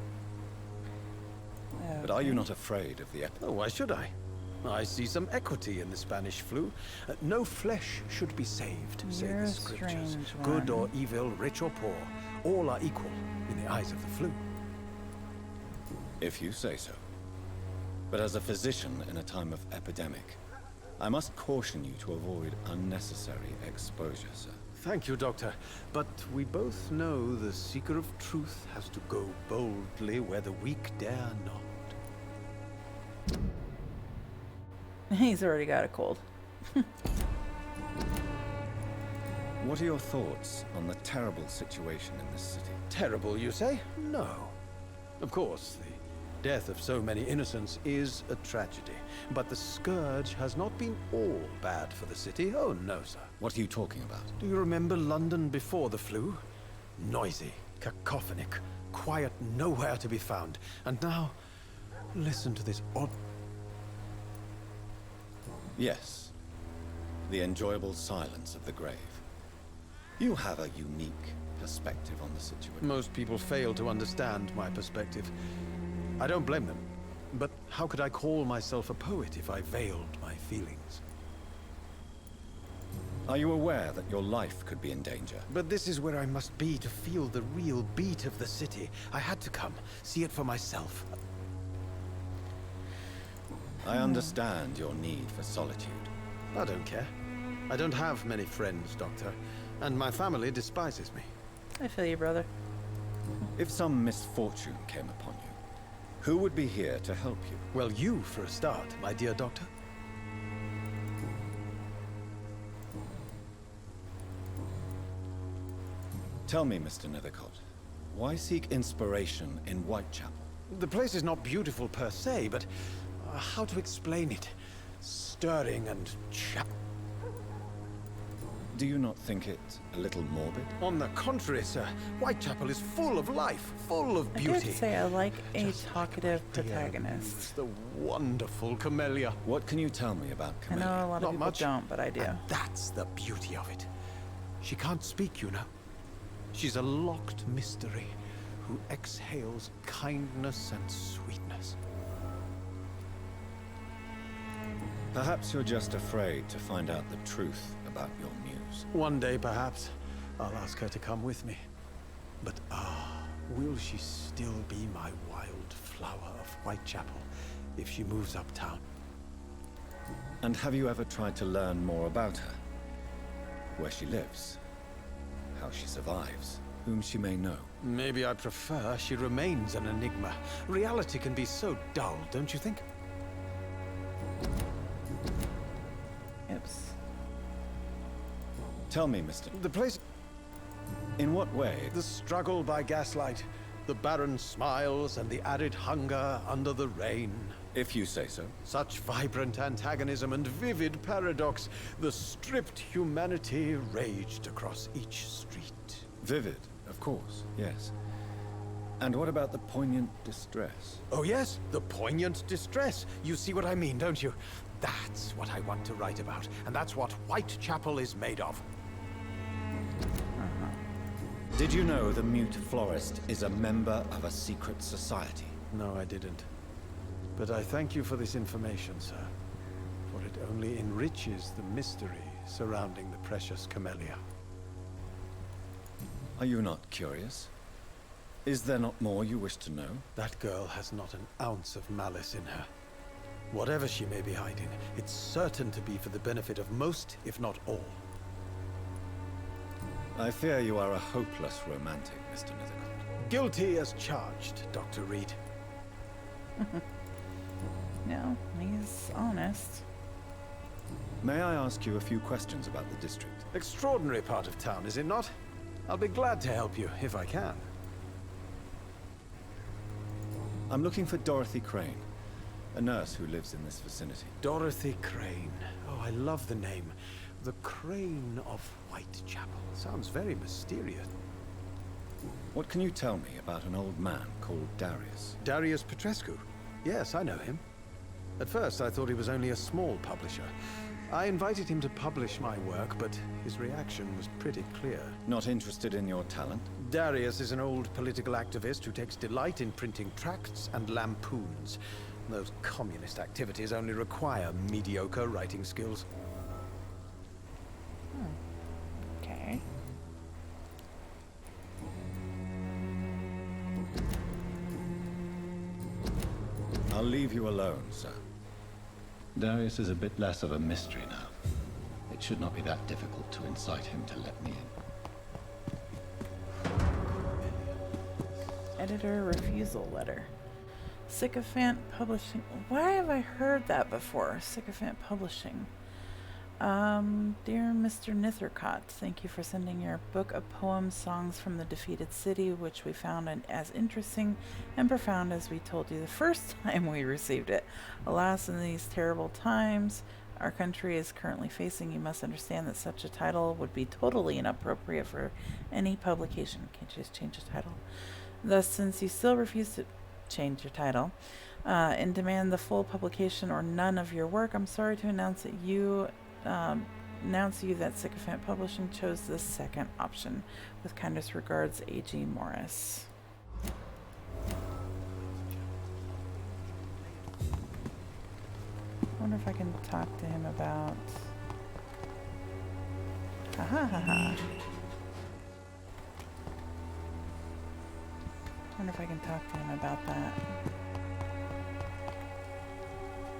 But are you not afraid of the... Oh, why should I? I see some equity in the Spanish flu. No flesh should be saved, say the scriptures. Good or evil, rich or poor, all are equal in the eyes of the flu. If you say so. But as a physician in a time of epidemic, I must caution you to avoid unnecessary exposure, sir. Thank you, Doctor. But we both know the seeker of truth has to go boldly where the weak dare not. He's already got a cold. What are your thoughts on the terrible situation in this city? Terrible, you say? No. Of course, the death of so many innocents is a tragedy. But the scourge has not been all bad for the city. Oh, no, sir. What are you talking about? Do you remember London before the flu? Noisy, cacophonic, quiet, nowhere to be found. And now, listen to this odd... Yes. The enjoyable silence of the grave. You have a unique perspective on the situation. Most people fail to understand my perspective. I don't blame them. But how could I call myself a poet if I veiled my feelings? Are you aware that your life could be in danger? But this is where I must be to feel the real beat of the city. I had to come, see it for myself. I understand your need for solitude. I don't care. I don't have many friends, Doctor, and my family despises me. I feel you, brother. If some misfortune came upon you, who would be here to help you? Well, you for a start, my dear Doctor. Tell me, Mr. Nethercott, why seek inspiration in Whitechapel? The place is not beautiful per se, but how to explain it? Stirring and Do you not think it a little morbid? On the contrary, sir. Whitechapel is full of life, full of beauty. I have to say, I like a talkative protagonist. The wonderful Camellia. What can you tell me about I Camellia? know a lot of Not people much. don't, but I do. And that's the beauty of it. She can't speak, you know. She's a locked mystery who exhales kindness and sweetness. Perhaps you're just afraid to find out the truth about your muse. One day, perhaps, I'll ask her to come with me. But will she still be my wild flower of Whitechapel if she moves uptown? And have you ever tried to learn more about her? Where she lives? How she survives? Whom she may know? Maybe I prefer she remains an enigma. Reality can be so dull, don't you think? Oops. Tell me, Mr. The place... In what way? The struggle by gaslight, the barren smiles, and the added hunger under the rain. If you say so. Such vibrant antagonism and vivid paradox. The stripped humanity raged across each street. Vivid, of course, yes. And what about the poignant distress? Oh yes, the poignant distress. You see what I mean, don't you? That's what I want to write about, and that's what Whitechapel is made of. Did you know the mute florist is a member of a secret society? No, I didn't. But I thank you for this information, sir. For it only enriches the mystery surrounding the precious Camellia. Are you not curious? Is there not more you wish to know? That girl has not an ounce of malice in her. Whatever she may be hiding, it's certain to be for the benefit of most, if not all. I fear you are a hopeless romantic, Mr. Nethercott. Guilty as charged, Dr. Reed. No, he's honest. May I ask you a few questions about the district? Extraordinary part of town, is it not? I'll be glad to help you, if I can. I'm looking for Dorothy Crane, a nurse who lives in this vicinity. Dorothy Crane. Oh, I love the name. The Crane of Whitechapel. Sounds very mysterious. What can you tell me about an old man called Darius? Darius Petrescu? Yes, I know him. At first, I thought he was only a small publisher. I invited him to publish my work, but his reaction was pretty clear. Not interested in your talent? Darius is an old political activist who takes delight in printing tracts and lampoons. Those communist activities only require mediocre writing skills. Okay. I'll leave you alone, sir. Darius is a bit less of a mystery now. It should not be that difficult to incite him to let me in. Editor refusal letter. Sycophant Publishing. Why have I heard that before? Sycophant Publishing. Dear Mr. Nithercott, thank you for sending your book of poems, songs from the defeated city, which we found as interesting and profound as we told you the first time we received it. Alas, in these terrible times our country is currently facing, you must understand that such a title would be totally inappropriate for any publication. Can't you just change the title? Thus, since you still refuse to change your title and demand the full publication or none of your work, I'm sorry to announce that Sycophant Publishing chose the second option. With kindest regards, A.G. Morris. I wonder if I can talk to him about... Ha ha ha ha. I wonder if I can talk to him about that.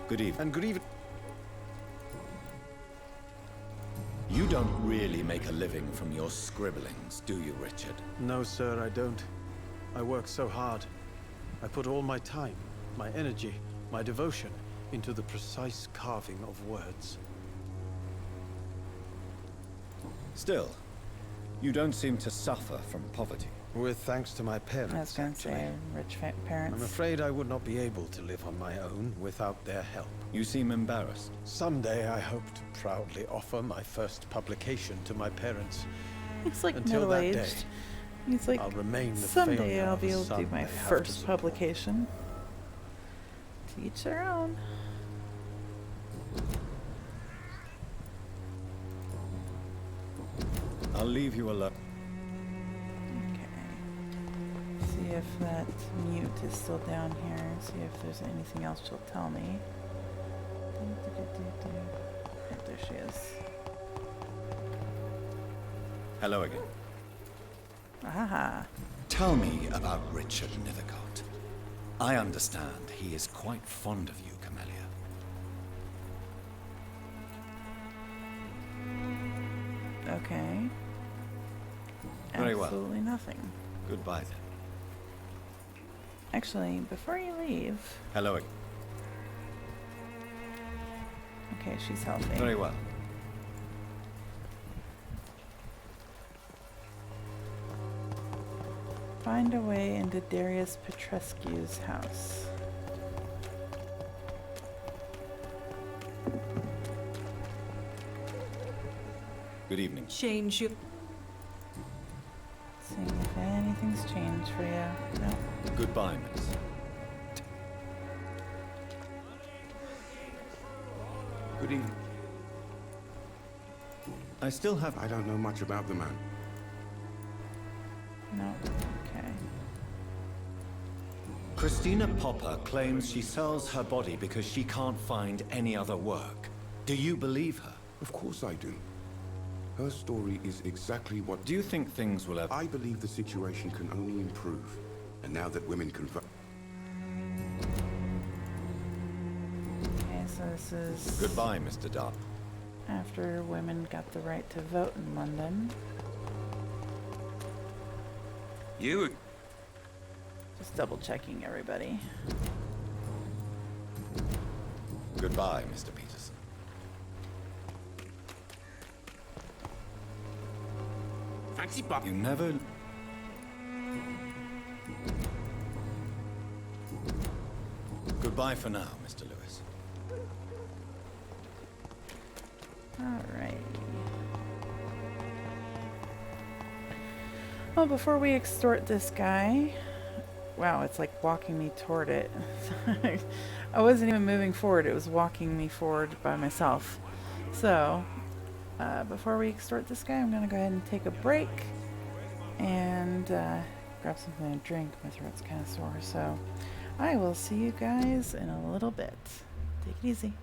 Good evening. And good evening. You don't really make a living from your scribblings, do you, Richard? No, sir, I don't. I work so hard. I put all my time, my energy, my devotion into the precise carving of words. Still, you don't seem to suffer from poverty. With thanks to my parents, I was going to say, rich parents. I'm afraid I would not be able to live on my own without their help. You seem embarrassed. Someday I hope to proudly offer my first publication to my parents. He's like Until that day, middle-aged. He's like, I'll remain the someday failure I'll of be a able to do son my they have first to support. publication. To each their own. I'll leave you alone. See if that mute is still down here. See if there's anything else she'll tell me. Yep, there she is. Hello again. Aha. Tell me about Richard Nithercott. I understand he is quite fond of you, Camellia. Okay. Very well. Absolutely nothing. Goodbye then. Actually, before you leave... Hello again. Okay, she's healthy. Very well. Find a way into Darius Petrescu's house. Good evening. Change you. Seeing if anything's changed for you. No. Goodbye, miss. Good evening. I still have... I don't know much about the man. No. Okay. Christina Popper claims she sells her body because she can't find any other work. Do you believe her? Of course I do. Her story is exactly what... Do you think things will ever... I believe the situation can only improve. And now that women can vote... Okay, so this is... Goodbye, Mr. Dart. After women got the right to vote in London. You... Just double checking everybody. Goodbye, Mr. Peterson. Fancy pop. You never... Goodbye for now, Mr. Lewis. Alright. Well, before we extort this guy... Wow, it's like walking me toward it. I wasn't even moving forward, it was walking me forward by myself. So, before we extort this guy, I'm going to go ahead and take a break and grab something to drink. My throat's kind of sore, so I will see you guys in a little bit. Take it easy.